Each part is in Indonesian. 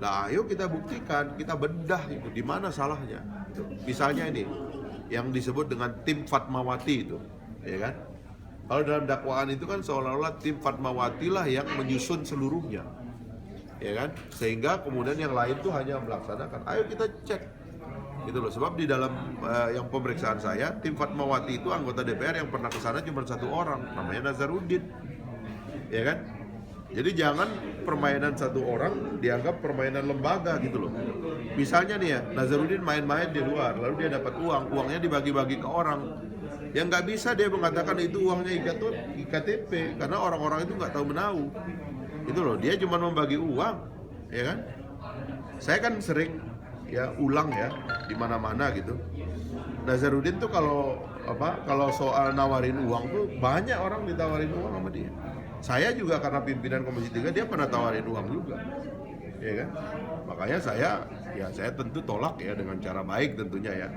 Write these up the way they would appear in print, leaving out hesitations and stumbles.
Nah, ayo kita buktikan, kita bedah itu di mana salahnya. Misalnya ini yang disebut dengan tim Fatmawati itu, ya kan? Kalau dalam dakwaan itu kan seolah-olah tim Fatmawati lah yang menyusun seluruhnya, ya kan? Sehingga kemudian yang lain tuh hanya melaksanakan. Ayo kita cek, gitu loh. Sebab di dalam yang pemeriksaan saya, tim Fatmawati itu anggota DPR yang pernah kesana cuma satu orang, namanya Nazarudin, ya kan? Jadi jangan permainan satu orang dianggap permainan lembaga gitu loh. Misalnya nih ya, Nazarudin main-main di luar, lalu dia dapat uang, uangnya dibagi-bagi ke orang. Yang nggak bisa dia mengatakan itu uangnya IKTP, karena orang-orang itu nggak tahu menahu. Itu loh, dia cuma membagi uang, ya kan? Saya kan sering ya ulang ya di mana-mana gitu. Nazarudin tuh kalau soal nawarin uang tuh banyak orang ditawarin uang sama dia. Saya juga karena pimpinan Komisi 3 dia pernah tawarin uang juga, ya kan? Makanya saya tentu tolak ya dengan cara baik tentunya ya.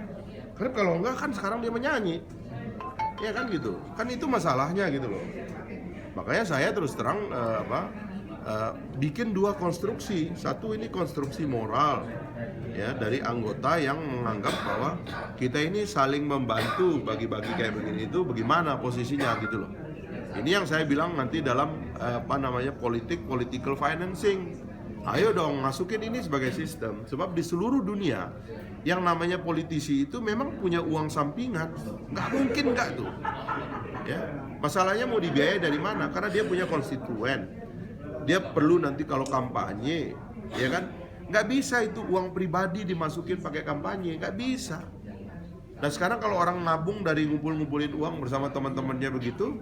Karena kalau enggak kan sekarang dia menyanyi, ya kan gitu. Kan itu masalahnya gitu loh. Makanya saya terus terang bikin dua konstruksi. Satu ini konstruksi moral ya dari anggota yang menganggap bahwa kita ini saling membantu bagi-bagi kayak begini itu bagaimana posisinya gitu loh. Ini yang saya bilang nanti dalam political financing. Ayo dong masukin ini sebagai sistem. Sebab di seluruh dunia yang namanya politisi itu memang punya uang sampingan. Nggak mungkin nggak tuh. Ya, masalahnya mau dibiayai dari mana? Karena dia punya konstituen. Dia perlu nanti kalau kampanye, ya kan? Nggak bisa itu uang pribadi dimasukin pakai kampanye, nggak bisa. Nah sekarang kalau orang nabung dari ngumpulin uang bersama teman-temannya begitu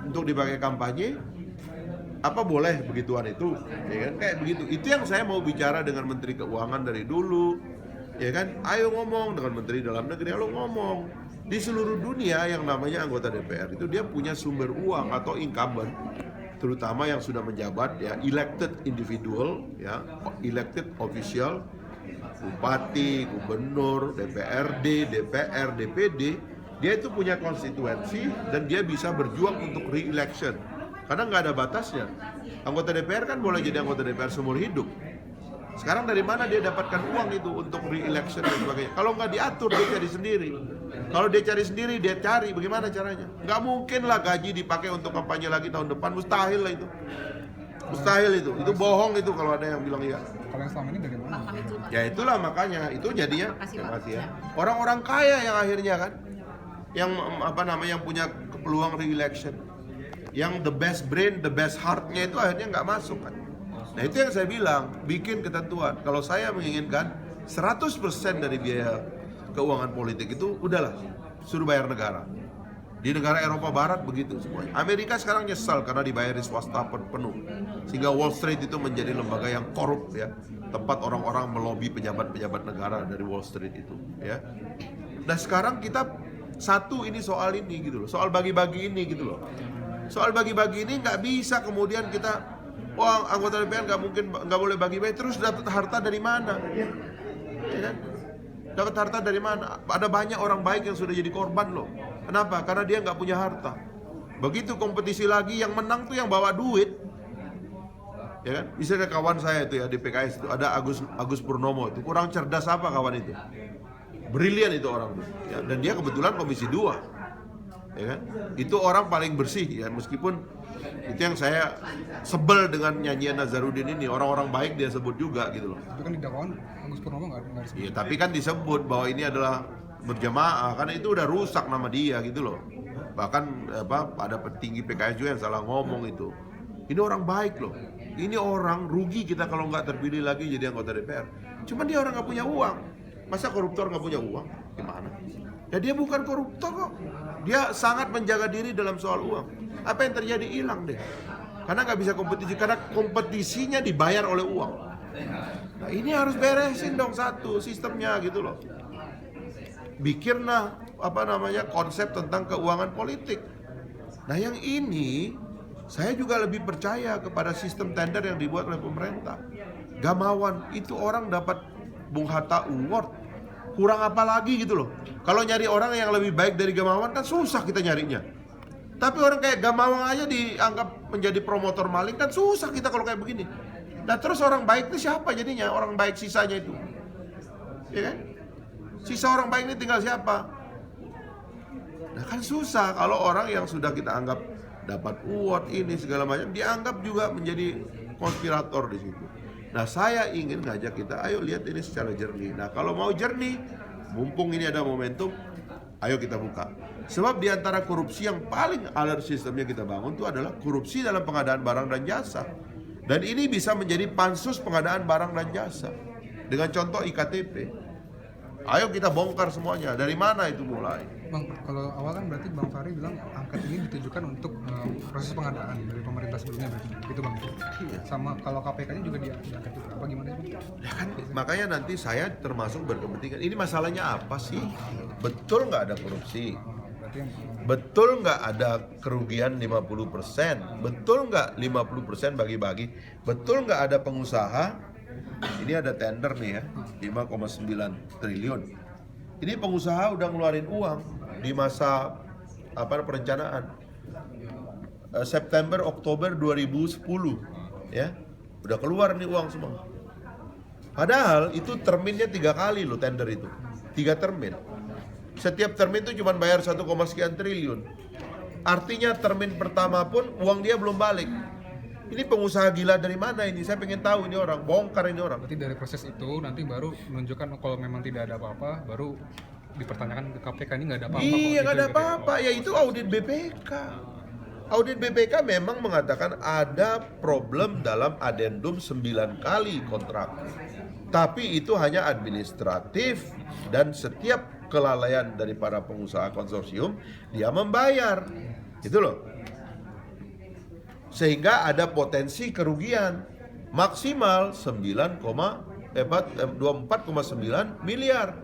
untuk dipakai kampanye, apa boleh begituan itu, ya kan? Kayak begitu. Itu yang saya mau bicara dengan Menteri Keuangan dari dulu, ya kan? Ayo ngomong dengan Menteri Dalam Negeri, ayo ngomong. Di seluruh dunia yang namanya anggota DPR itu dia punya sumber uang atau incumbent, terutama yang sudah menjabat ya, elected individual, ya, elected official, bupati, gubernur, DPRD, DPR, DPD, dia itu punya konstituensi dan dia bisa berjuang untuk re-election karena nggak ada batasnya. Anggota DPR kan boleh jadi anggota DPR seumur hidup. Sekarang dari mana dia dapatkan uang itu untuk re-election dan sebagainya? Kalau nggak diatur, dia cari sendiri. Kalau dia cari sendiri, dia cari bagaimana caranya? Nggak mungkin lah gaji dipakai untuk kampanye lagi tahun depan, mustahil lah itu. Mustahil itu bohong itu kalau ada yang bilang iya. Kalau yang selama ini dari mana? Ya itulah makanya, itu jadinya orang-orang kaya yang akhirnya kan, yang yang punya peluang re-election, yang the best brain, the best heart-nya itu akhirnya nggak masuk kan. Nah itu yang saya bilang, bikin ketentuan. Kalau saya menginginkan 100% dari biaya keuangan politik itu udahlah, suruh bayar negara. Di negara Eropa Barat begitu semuanya. Amerika sekarang nyesal karena dibayari swasta penuh, sehingga Wall Street itu menjadi lembaga yang korup ya, tempat orang-orang melobi pejabat-pejabat negara dari Wall Street itu ya. Nah sekarang kita ini soal ini gitu loh, soal bagi-bagi ini gitu loh. Soal bagi-bagi ini nggak bisa kemudian kita, wah anggota DPR nggak boleh bagi-bagi, terus dapat harta dari mana? Ya kan? Dapat harta dari mana? Ada banyak orang baik yang sudah jadi korban loh. Kenapa? Karena dia nggak punya harta. Begitu kompetisi lagi, yang menang tuh yang bawa duit. Ya kan? Misalnya kawan saya itu ya di PKS itu ada Agus Purnomo itu, kurang cerdas apa kawan itu? Brilian itu orang tuh. Ya, dan dia kebetulan Komisi 2. Ya kan? Itu orang paling bersih ya, meskipun itu yang saya sebel dengan nyanyian Nazarudin ini, orang-orang baik dia sebut juga gitu loh. Tapi kan di dakwaan Agus Purnomo nggak disebut. Iya, tapi kan disebut bahwa ini adalah berjamaah, karena itu udah rusak nama dia gitu loh. Bahkan ada petinggi PKS juga yang salah ngomong itu. Ini orang baik loh. Ini orang rugi kita kalau nggak terpilih lagi jadi anggota DPR. Cuman dia orang nggak punya uang. Masa koruptor nggak punya uang? Gimana? Ya dia bukan koruptor kok. Dia sangat menjaga diri dalam soal uang. Apa yang terjadi? Hilang deh. Karena nggak bisa kompetisi, karena kompetisinya dibayar oleh uang. Nah ini harus beresin dong satu sistemnya gitu loh. Bikinlah konsep tentang keuangan politik. Nah yang ini saya juga lebih percaya kepada sistem tender yang dibuat oleh pemerintah. Gamawan itu orang dapat Bung Hatta Award, kurang apa lagi gitu loh. Kalau nyari orang yang lebih baik dari Gamawan kan susah kita nyarinya. Tapi orang kayak Gamawan aja dianggap menjadi promotor maling kan susah kita kalau kayak begini. Nah terus orang baik itu siapa jadinya? Orang baik sisanya itu, ya kan? Sisa orang baik ini tinggal siapa? Nah kan susah kalau orang yang sudah kita anggap dapat award ini segala macam dianggap juga menjadi konspirator di situ. Nah saya ingin ngajak kita, ayo lihat ini secara jernih. Nah kalau mau jernih, mumpung ini ada momentum, ayo kita buka. Sebab di antara korupsi yang paling alert sistemnya kita bangun itu adalah korupsi dalam pengadaan barang dan jasa. Dan ini bisa menjadi pansus pengadaan barang dan jasa. Dengan contoh IKTP. Ayo kita bongkar semuanya. Dari mana itu mulai? Bang, kalau awal kan berarti Bang Fahri bilang angket ini ditujukan untuk proses pengadaan dari pemerintah sebelumnya berarti, gitu Bang? Iya. Sama kalau KPK-nya juga diangket juga, apa gimana sih Bang? Ya kan, makanya nanti saya termasuk berkepentingan. Ini masalahnya apa sih? Betul nggak ada korupsi? Berarti yang Betul nggak ada kerugian 50%? Betul nggak 50% bagi-bagi? Betul nggak ada pengusaha? Ini ada tender nih ya, 5,9 triliun. Ini pengusaha udah ngeluarin uang di masa perencanaan. September Oktober 2010 ya. Udah keluar nih uang semua. Padahal itu terminnya 3 kali loh tender itu. 3 termin. Setiap termin itu cuma bayar 1, sekian triliun. Artinya termin pertama pun uang dia belum balik. Ini pengusaha gila dari mana ini? Saya pengen tahu ini orang, bongkar ini orang. berarti dari proses itu nanti baru menunjukkan kalau memang tidak ada apa-apa, baru dipertanyakan ke KPK ini nggak ada apa-apa. Iya, nggak ada gitu ya. apa-apa. Ya itu audit BPK. Audit BPK memang mengatakan ada problem dalam adendum 9 kali kontrak. Tapi itu hanya administratif dan setiap kelalaian dari para pengusaha konsorsium dia membayar. Gitu loh. Sehingga ada potensi kerugian maksimal 24,9 miliar.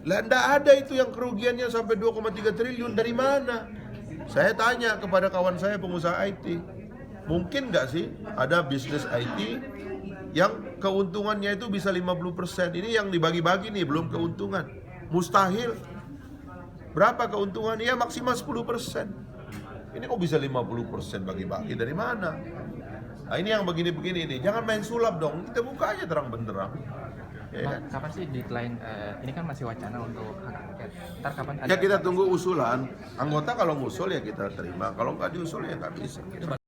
Lah enggak ada itu yang kerugiannya sampai 2,3 triliun dari mana? Saya tanya kepada kawan saya pengusaha IT, mungkin nggak sih ada bisnis IT yang keuntungannya itu bisa 50%? Ini yang dibagi-bagi nih, belum keuntungan. Mustahil. Berapa keuntungan? Ya maksimal 10%. Ini kok bisa 50% bagi-bagi dari mana? Nah ini yang begini-begini nih, jangan main sulap dong, kita buka aja terang benderang. Ya, Bang, kan? kapan sih deadline? Ini kan masih wacana untuk hak angket. Ntar kapan ada? Ya kita tunggu usulan. Anggota kalau ngusul ya kita terima, kalau nggak diusul ya nggak bisa.